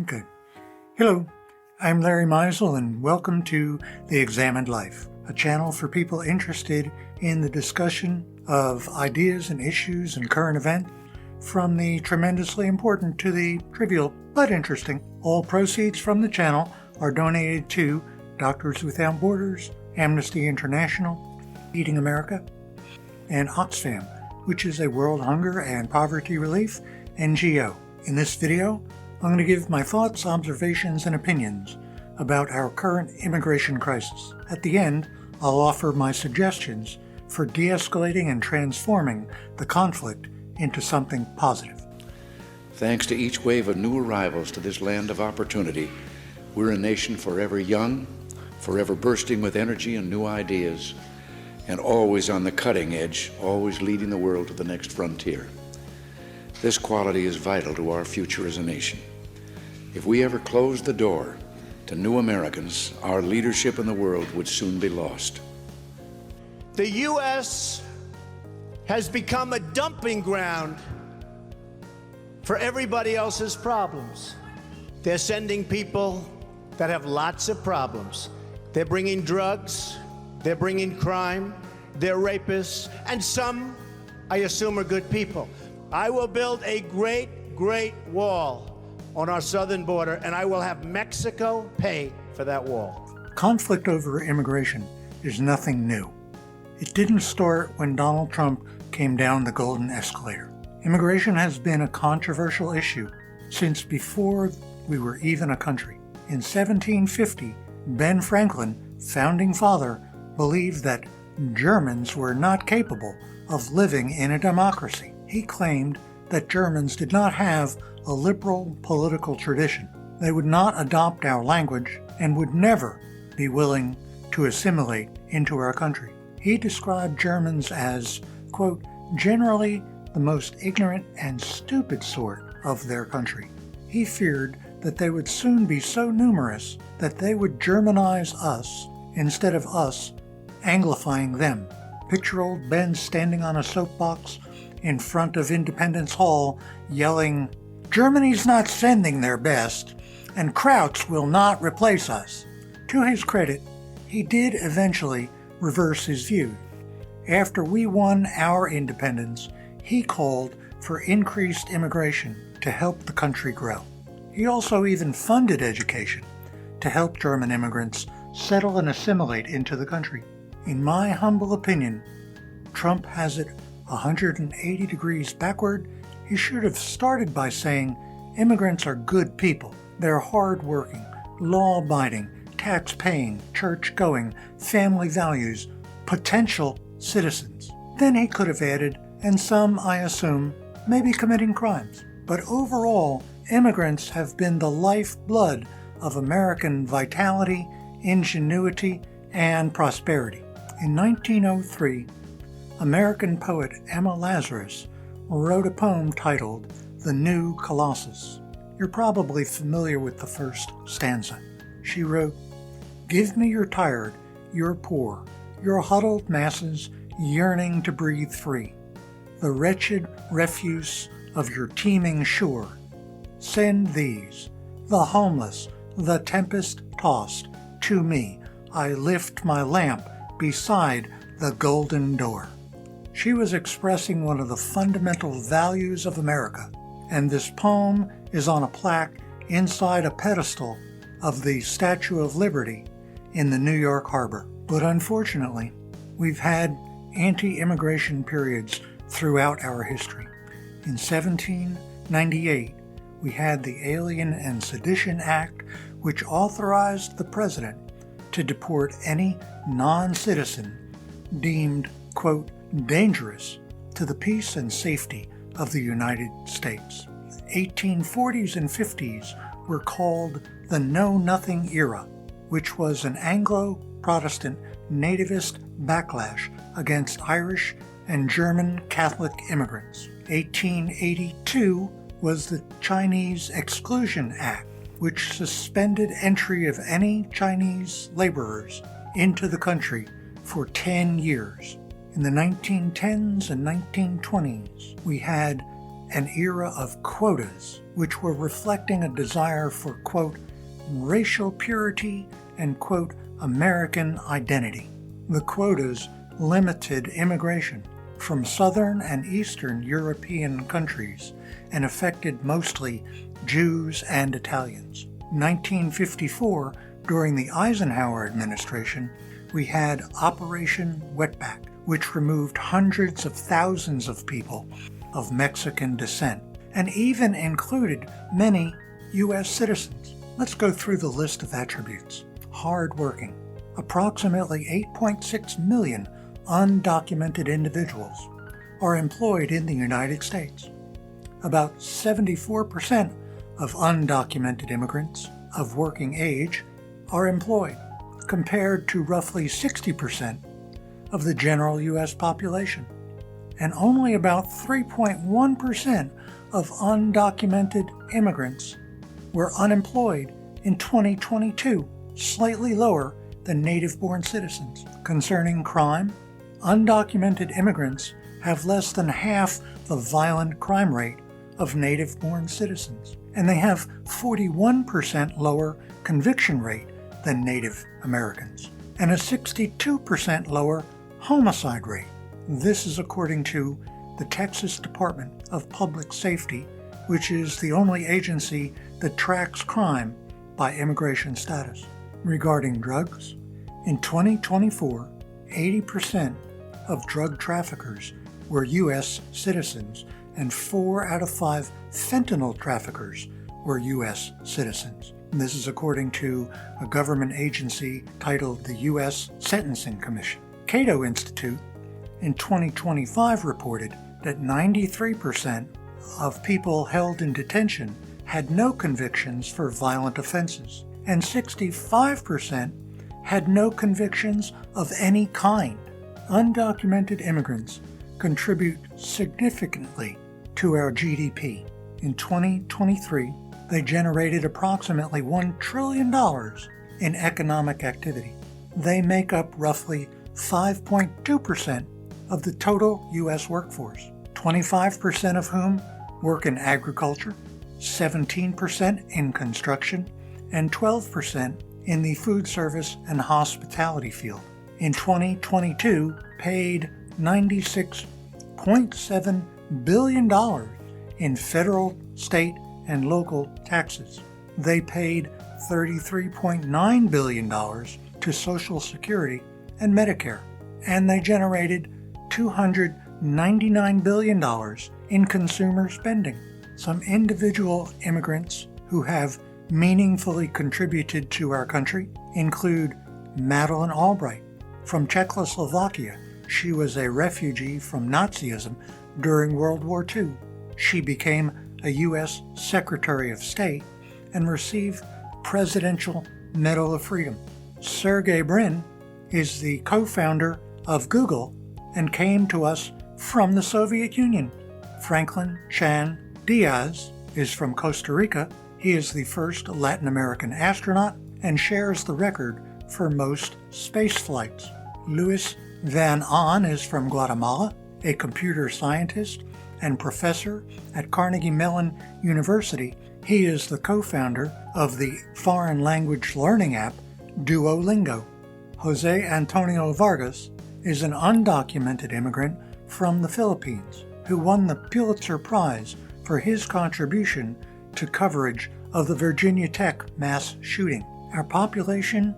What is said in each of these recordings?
Okay. Hello, I'm Larry Meisel, and welcome to The Examined Life, a channel for people interested in the discussion of ideas and issues and current events, from the tremendously important to the trivial but interesting. All proceeds from the channel are donated to Doctors Without Borders, Amnesty International, Feeding America, and Oxfam, which is a World Hunger and Poverty Relief NGO. In this video, I'm going to give my thoughts, observations, and opinions about our current immigration crisis. At the end, I'll offer my suggestions for de-escalating and transforming the conflict into something positive. Thanks to each wave of new arrivals to this land of opportunity, we're a nation forever young, forever bursting with energy and new ideas, and always on the cutting edge, always leading the world to the next frontier. This quality is vital to our future as a nation. If we ever closed the door to new Americans, our leadership in the world would soon be lost. The U.S. has become a dumping ground for everybody else's problems. They're sending people that have lots of problems. They're bringing drugs, they're bringing crime, they're rapists, and some, I assume, are good people. I will build a great wall on our southern border, and I will have Mexico pay for that wall. Conflict over immigration is nothing new. It didn't start when Donald Trump came down the golden escalator. Immigration has been a controversial issue since before we were even a country. In 1750, Ben Franklin, founding father, believed that Germans were not capable of living in a democracy. He claimed that Germans did not have a liberal political tradition. They would not adopt our language and would never be willing to assimilate into our country. He described Germans as, quote, generally the most ignorant and stupid sort of their country. He feared that they would soon be so numerous that they would Germanize us instead of us Anglifying them. Picture old Ben standing on a soapbox in front of Independence Hall yelling, "Germany's not sending their best, and Krauts will not replace us." To his credit, he did eventually reverse his view. After we won our independence, he called for increased immigration to help the country grow. He also even funded education to help German immigrants settle and assimilate into the country. In my humble opinion, Trump has it 180 degrees backward. He should have started by saying immigrants are good people. They're hard-working, law-abiding, tax-paying, church-going, family values, potential citizens. Then he could have added, and some, I assume, may be committing crimes. But overall, immigrants have been the lifeblood of American vitality, ingenuity, and prosperity. In 1903, American poet Emma Lazarus wrote a poem titled The New Colossus. You're probably familiar with the first stanza. She wrote, "Give me your tired, your poor, your huddled masses yearning to breathe free, the wretched refuse of your teeming shore. Send these, the homeless, the tempest-tossed, to me. I lift my lamp beside the golden door." She was expressing one of the fundamental values of America, and this poem is on a plaque inside a pedestal of the Statue of Liberty in the New York Harbor. But unfortunately, we've had anti-immigration periods throughout our history. In 1798, we had the Alien and Sedition Act, which authorized the president to deport any non-citizen deemed, quote, dangerous to the peace and safety of the United States. 1840s and 50s were called the Know-Nothing era, which was an Anglo-Protestant nativist backlash against Irish and German Catholic immigrants. 1882 was the Chinese Exclusion Act, which suspended entry of any Chinese laborers into the country for 10 years. In the 1910s and 1920s, we had an era of quotas, which were reflecting a desire for, quote, racial purity and, quote, American identity. The quotas limited immigration from Southern and Eastern European countries and affected mostly Jews and Italians. 1954, during the Eisenhower administration, we had Operation Wetback, which removed hundreds of thousands of people of Mexican descent, and even included many U.S. citizens. Let's go through the list of attributes. Hardworking. Approximately 8.6 million undocumented individuals are employed in the United States. About 74% of undocumented immigrants of working age are employed, compared to roughly 60% of the general U.S. population. And only about 3.1% of undocumented immigrants were unemployed in 2022, slightly lower than native-born citizens. Concerning crime, undocumented immigrants have less than half the violent crime rate of native-born citizens, and they have 41% lower conviction rate than Native Americans, and a 62% lower homicide rate. This is according to the Texas Department of Public Safety, which is the only agency that tracks crime by immigration status. Regarding drugs, in 2024, 80% of drug traffickers were U.S. citizens, and 4 out of 5 fentanyl traffickers were U.S. citizens. And this is according to a government agency titled the U.S. Sentencing Commission. Cato Institute in 2025 reported that 93% of people held in detention had no convictions for violent offenses, and 65% had no convictions of any kind. Undocumented immigrants contribute significantly to our GDP. In 2023, they generated approximately $1 trillion in economic activity. They make up roughly 5.2% of the total U.S. workforce, 25% of whom work in agriculture, 17% in construction, and 12% in the food service and hospitality field. In 2022, paid $96.7 billion in federal, state, and local taxes. They paid $33.9 billion to Social Security and Medicare, and they generated $299 billion in consumer spending. Some individual immigrants who have meaningfully contributed to our country include Madeleine Albright from Czechoslovakia. She was a refugee from Nazism during World War II. She became a U.S. Secretary of State and received Presidential Medal of Freedom. Sergey Brin is the co-founder of Google and came to us from the Soviet Union. Franklin Chan Diaz is from Costa Rica. He is the first Latin American astronaut and shares the record for most space flights. Luis Van Ahn is from Guatemala, a computer scientist and professor at Carnegie Mellon University. He is the co-founder of the foreign language learning app Duolingo. Jose Antonio Vargas is an undocumented immigrant from the Philippines who won the Pulitzer Prize for his contribution to coverage of the Virginia Tech mass shooting. Our population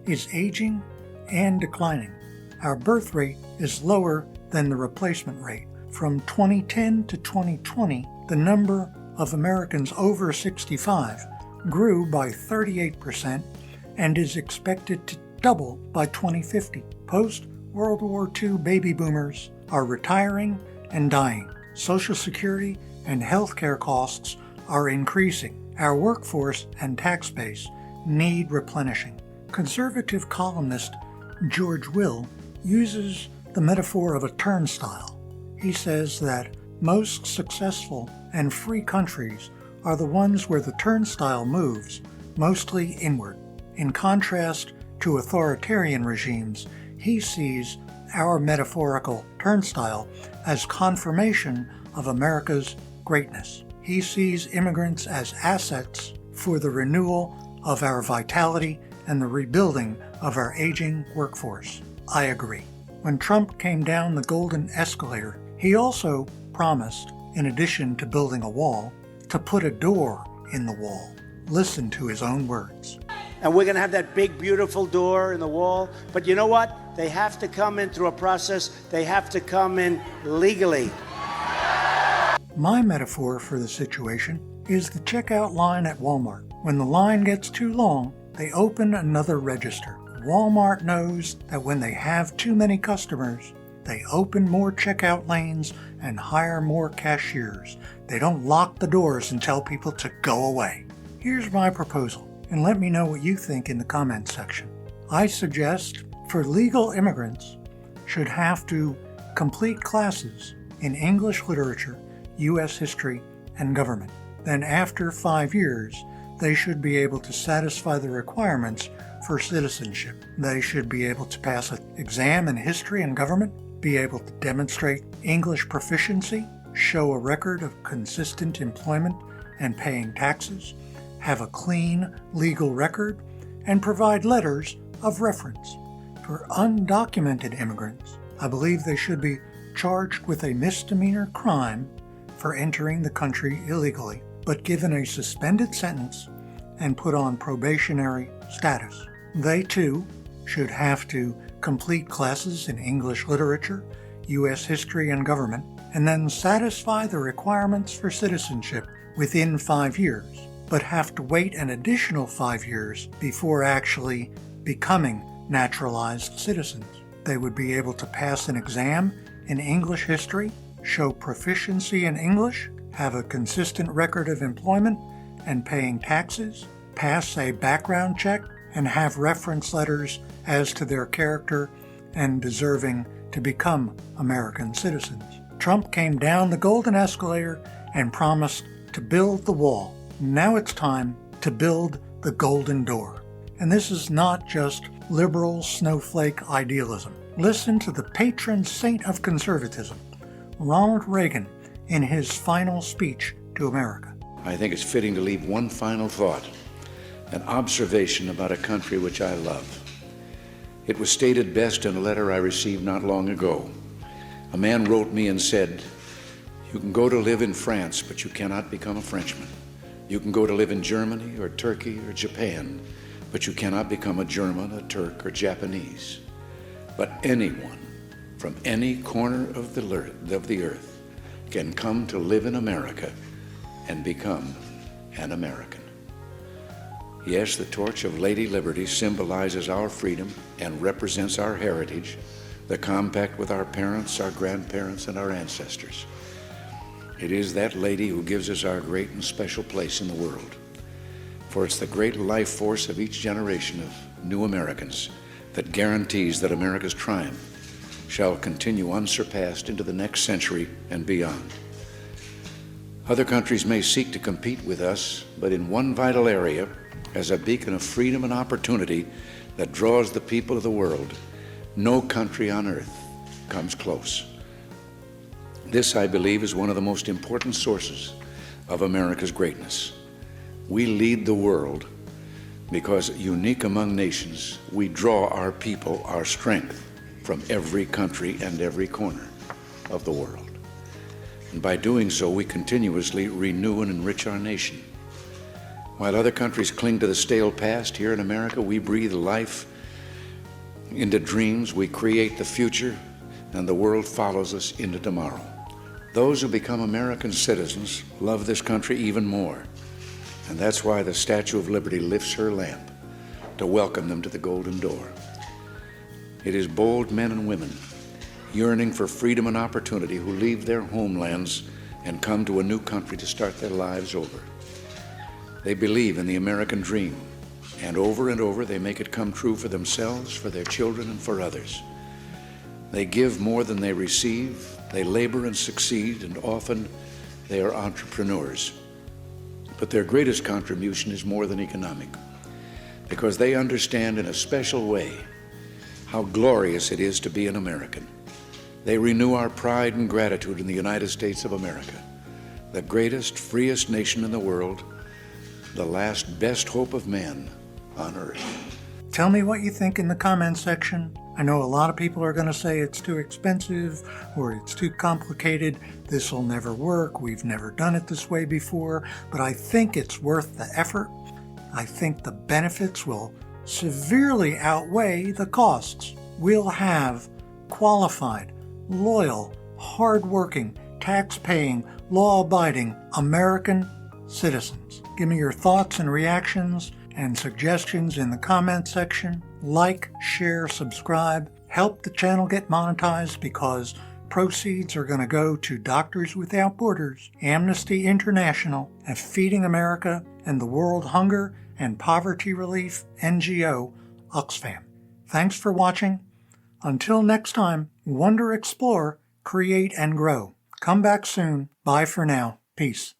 is aging and declining. Our birth rate is lower than the replacement rate. From 2010 to 2020, the number of Americans over 65 grew by 38% and is expected to double by 2050. Post-World War II baby boomers are retiring and dying. Social Security and healthcare costs are increasing. Our workforce and tax base need replenishing. Conservative columnist George Will uses the metaphor of a turnstile. He says that most successful and free countries are the ones where the turnstile moves mostly inward. In contrast to authoritarian regimes, he sees our metaphorical turnstile as confirmation of America's greatness. He sees immigrants as assets for the renewal of our vitality and the rebuilding of our aging workforce. I agree. When Trump came down the golden escalator, he also promised, in addition to building a wall, to put a door in the wall. Listen to his own words. And we're going to have that big, beautiful door in the wall. But you know what? They have to come in through a process. They have to come in legally. My metaphor for the situation is the checkout line at Walmart. When the line gets too long, they open another register. Walmart knows that when they have too many customers, they open more checkout lanes and hire more cashiers. They don't lock the doors and tell people to go away. Here's my proposal, and let me know what you think in the comments section. I suggest for legal immigrants should have to complete classes in English literature, U.S. history, and government. Then after 5 years, they should be able to satisfy the requirements for citizenship. They should be able to pass an exam in history and government, be able to demonstrate English proficiency, show a record of consistent employment and paying taxes, have a clean legal record, and provide letters of reference. For undocumented immigrants, I believe they should be charged with a misdemeanor crime for entering the country illegally, but given a suspended sentence and put on probationary status. They too should have to complete classes in English literature, U.S. history and government, and then satisfy the requirements for citizenship within 5 years, but have to wait an additional 5 years before actually becoming naturalized citizens. They would be able to pass an exam in English history, show proficiency in English, have a consistent record of employment and paying taxes, pass a background check, and have reference letters as to their character and deserving to become American citizens. Trump came down the golden escalator and promised to build the wall. Now it's time to build the golden door. And this is not just liberal snowflake idealism. Listen to the patron saint of conservatism, Ronald Reagan, in his final speech to America. I think it's fitting to leave one final thought, an observation about a country which I love. It was stated best in a letter I received not long ago. A man wrote me and said, "You can go to live in France, but you cannot become a Frenchman. You can go to live in Germany or Turkey or Japan, but you cannot become a German, a Turk, or Japanese. But anyone from any corner of the earth can come to live in America and become an American." Yes, the torch of Lady Liberty symbolizes our freedom and represents our heritage, the compact with our parents, our grandparents, and our ancestors. It is that lady who gives us our great and special place in the world. For it's the great life force of each generation of new Americans that guarantees that America's triumph shall continue unsurpassed into the next century and beyond. Other countries may seek to compete with us, but in one vital area, as a beacon of freedom and opportunity that draws the people of the world, no country on earth comes close. This, I believe, is one of the most important sources of America's greatness. We lead the world because, unique among nations, we draw our people, our strength, from every country and every corner of the world. And by doing so, we continuously renew and enrich our nation. While other countries cling to the stale past, here in America, we breathe life into dreams, we create the future, and the world follows us into tomorrow. Those who become American citizens love this country even more, and that's why the Statue of Liberty lifts her lamp to welcome them to the golden door. It is bold men and women yearning for freedom and opportunity who leave their homelands and come to a new country to start their lives over. They believe in the American dream, and over they make it come true for themselves, for their children, and for others. They give more than they receive, they labor and succeed, and often they are entrepreneurs. But their greatest contribution is more than economic, because they understand in a special way how glorious it is to be an American. They renew our pride and gratitude in the United States of America. the greatest, freest nation in the world, the last best hope of men on earth. Tell me what you think in the comments section. I know a lot of people are going to say it's too expensive or it's too complicated. This will never work. We've never done it this way before. But I think it's worth the effort. I think the benefits will severely outweigh the costs. We'll have qualified, loyal, hardworking, tax-paying, law-abiding American citizens. Give me your thoughts and reactions and suggestions in the comment section. Like, share, subscribe. Help the channel get monetized because proceeds are going to go to Doctors Without Borders, Amnesty International, and Feeding America, and the World Hunger and Poverty Relief NGO, Oxfam. Thanks for watching. Until next time, wonder, explore, create, and grow. Come back soon. Bye for now. Peace.